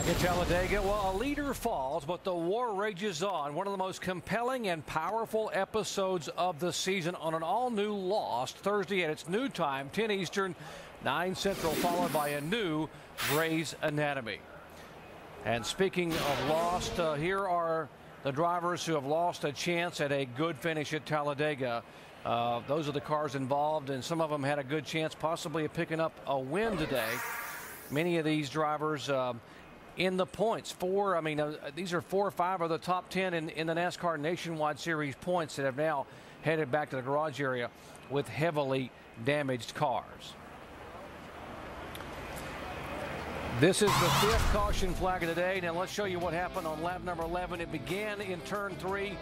Back at Talladega, well, a leader falls, but the war rages on. One of the most compelling and powerful episodes of the season on an all-new Lost Thursday at its new time, 10 Eastern, 9 Central, followed by a new Grey's Anatomy. And speaking of Lost, here are the drivers who have lost a chance at a good finish at Talladega. Those are the cars involved, and some of them had a good chance possibly of picking up a win today. Many of these drivers in the points. These are 4 or 5 of the top 10 in the NASCAR Nationwide Series points that have now headed back to the garage area with heavily damaged cars. This is the 5th caution flag of the day. Now let's show you what happened on lap number 11. It began in turn 3.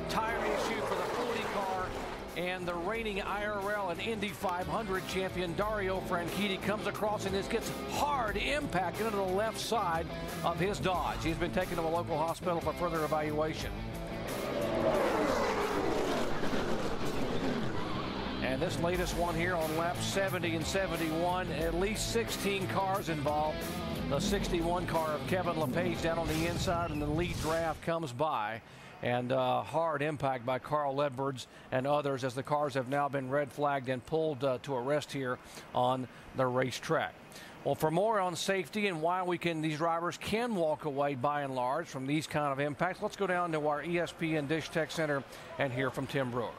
Tire issue for the 40 car. And the reigning IRL and Indy 500 champion Dario Franchitti comes across, and this gets hard impact into the left side of his Dodge. He's been taken to a local hospital for further evaluation. And this latest one here on laps 70 and 71, at least 16 cars involved. The 61 car of Kevin LePage down on the inside, and the lead draft comes by. And hard impact by Carl Edwards and others as the cars have now been red flagged and pulled to arrest here on the racetrack. Well, for more on safety and why these drivers can walk away by and large from these kind of impacts, let's go down to our ESPN Dish Tech Center and hear from Tim Brewer.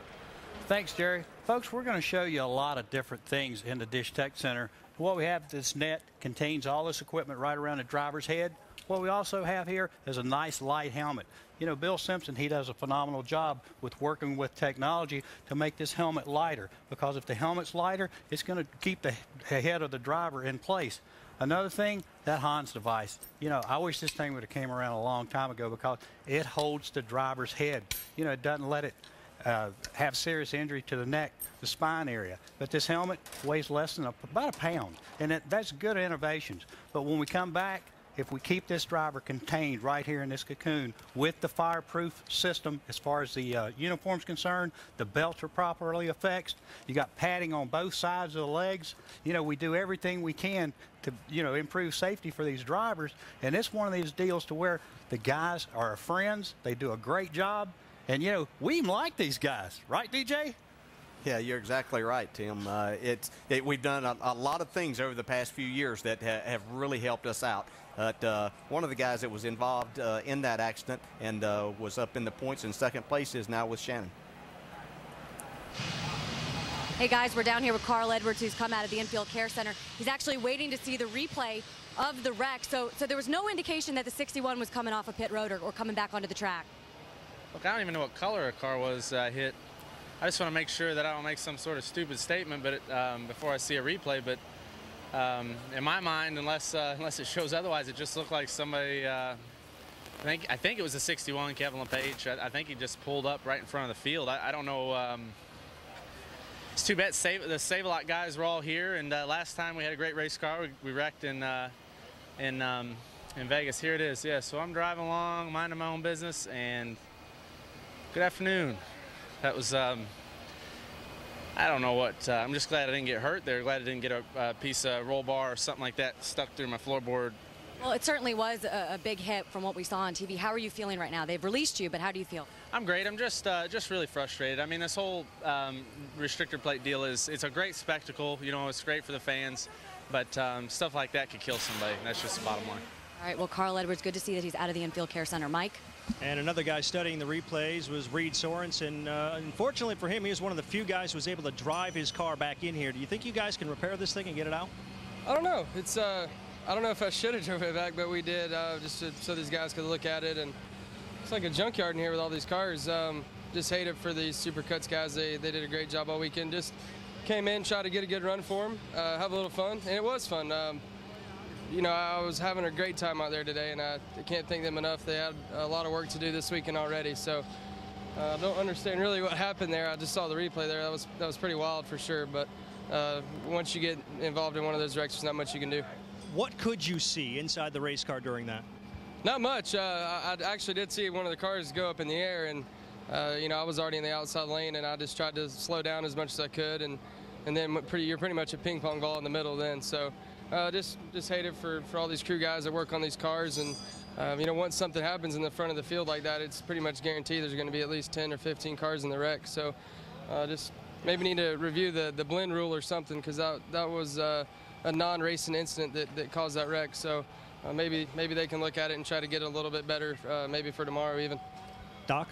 Thanks, Jerry. Folks, we're going to show you a lot of different things in the Dish Tech Center. What we have, this net contains all this equipment right around the driver's head. What we also have here is a nice light helmet. You know, Bill Simpson, he does a phenomenal job with working with technology to make this helmet lighter, because if the helmet's lighter, it's going to keep the head of the driver in place. Another thing, that Hans device. You know, I wish this thing would have came around a long time ago, because it holds the driver's head. You know, it doesn't let it have serious injury to the neck, the spine area. But this helmet weighs less than about a pound, and that's good innovations. But when we come back, if we keep this driver contained right here in this cocoon with the fireproof system, as far as the uniform's concerned, the belts are properly affixed, you got padding on both sides of the legs. You know, we do everything we can to, improve safety for these drivers. And it's one of these deals to where the guys are our friends. They do a great job. And, we even like these guys. Right, DJ? Yeah, you're exactly right, Tim. We've done a lot of things over the past few years that have really helped us out. One of the guys that was involved in that accident and was up in the points in second place is now with Shannon. Hey guys, we're down here with Carl Edwards, who's come out of the Infield Care Center. He's actually waiting to see the replay of the wreck. So there was no indication that the 61 was coming off a pit road or coming back onto the track. Look, I don't even know what color a car was hit. I just want to make sure that I don't make some sort of stupid statement, but before I see a replay. But in my mind, unless it shows otherwise, it just looked like somebody. I think it was a 61, Kevin LePage. I think he just pulled up right in front of the field. I don't know. It's too bad the Save-A-Lot guys were all here, and last time we had a great race car. We wrecked in Vegas. Here it is. Yeah. So I'm driving along, minding my own business, and good afternoon. That was, I don't know what, I'm just glad I didn't get hurt there. Glad I didn't get a piece of roll bar or something like that stuck through my floorboard. Well, it certainly was a big hit from what we saw on TV. How are you feeling right now? They've released you, but how do you feel? I'm great. I'm just really frustrated. I mean, this whole restrictor plate deal it's a great spectacle. It's great for the fans, but stuff like that could kill somebody. That's just the bottom line. All right, well, Carl Edwards, good to see that he's out of the Infield Care Center. Mike? And another guy studying the replays was Reed Sorensen. Unfortunately for him, he was one of the few guys who was able to drive his car back in here. Do you think you guys can repair this thing and get it out? I don't know. It's I don't know if I should have driven it back, but we did just so these guys could look at it. And it's like a junkyard in here with all these cars. Just hate it for these Supercuts guys. They did a great job all weekend. Just came in, tried to get a good run for them, have a little fun, and it was fun. I was having a great time out there today, and I can't thank them enough. They had a lot of work to do this weekend already, so I don't understand really what happened there. I just saw the replay there. That was pretty wild for sure, but once you get involved in one of those wrecks, there's not much you can do. What could you see inside the race car during that? Not much. I actually did see one of the cars go up in the air, and I was already in the outside lane, and I just tried to slow down as much as I could, and then you're pretty much a ping pong ball in the middle then. So just hate it for all these crew guys that work on these cars. And you know, once something happens in the front of the field like that, it's pretty much guaranteed there's going to be at least 10 or 15 cars in the wreck. So just maybe need to review the blend rule or something, because that was a non-racing incident that caused that wreck. So maybe they can look at it and try to get it a little bit better, maybe for tomorrow even. Doc?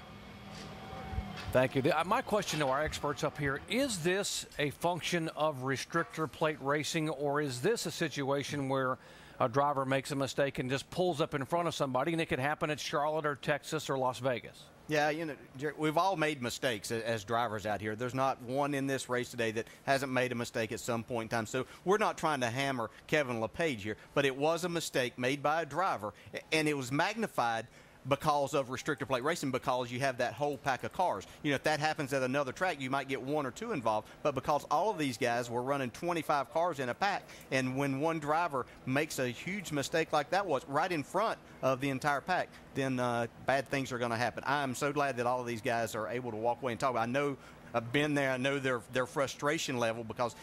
Thank you. My question to our experts up here, is this a function of restrictor plate racing, or is this a situation where a driver makes a mistake and just pulls up in front of somebody, and it could happen at Charlotte or Texas or Las Vegas? Yeah, you know, Jerry, we've all made mistakes as drivers out here. There's not one in this race today that hasn't made a mistake at some point in time. So we're not trying to hammer Kevin LePage here, but it was a mistake made by a driver, and it was magnified because of restrictor plate racing, because you have that whole pack of cars. You know, if that happens at another track, you might get one or two involved, but because all of these guys were running 25 cars in a pack, and when one driver makes a huge mistake like that was right in front of the entire pack, then bad things are going to happen. I'm so glad that all of these guys are able to walk away and talk about it. I know I've been there. I know their frustration level, because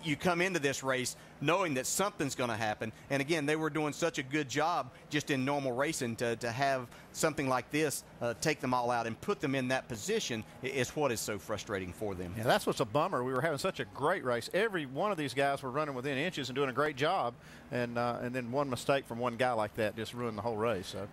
you come into this race knowing that something's going to happen. And again, they were doing such a good job just in normal racing to have something like this take them all out and put them in that position is what is so frustrating for them. Yeah, that's what's a bummer. We were having such a great race. Every one of these guys were running within inches and doing a great job, and then one mistake from one guy like that just ruined the whole race. So.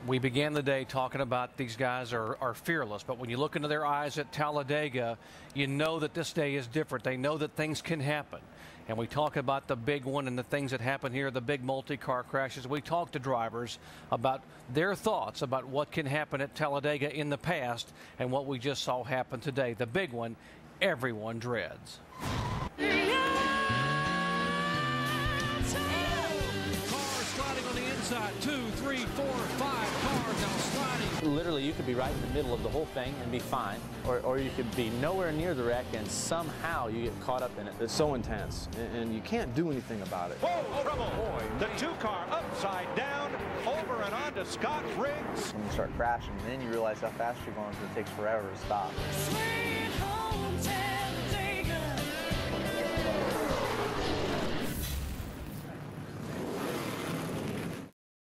We began the day talking about these guys are fearless, but when you look into their eyes at Talladega, you know that this day is different. They know that things can happen. And we talk about the big one and the things that happen here, the big multi-car crashes. We talk to drivers about their thoughts about what can happen at Talladega in the past and what we just saw happen today. The big one, everyone dreads. Inside 2, 3, 4, 5 cars now sliding. Literally, you could be right in the middle of the whole thing and be fine, or you could be nowhere near the wreck and somehow you get caught up in it. It's so intense, and you can't do anything about it. Whoa, trouble! Boy, the two-car upside down, over and on to Scott Riggs. When you start crashing, then you realize how fast you're going, because it takes forever to stop.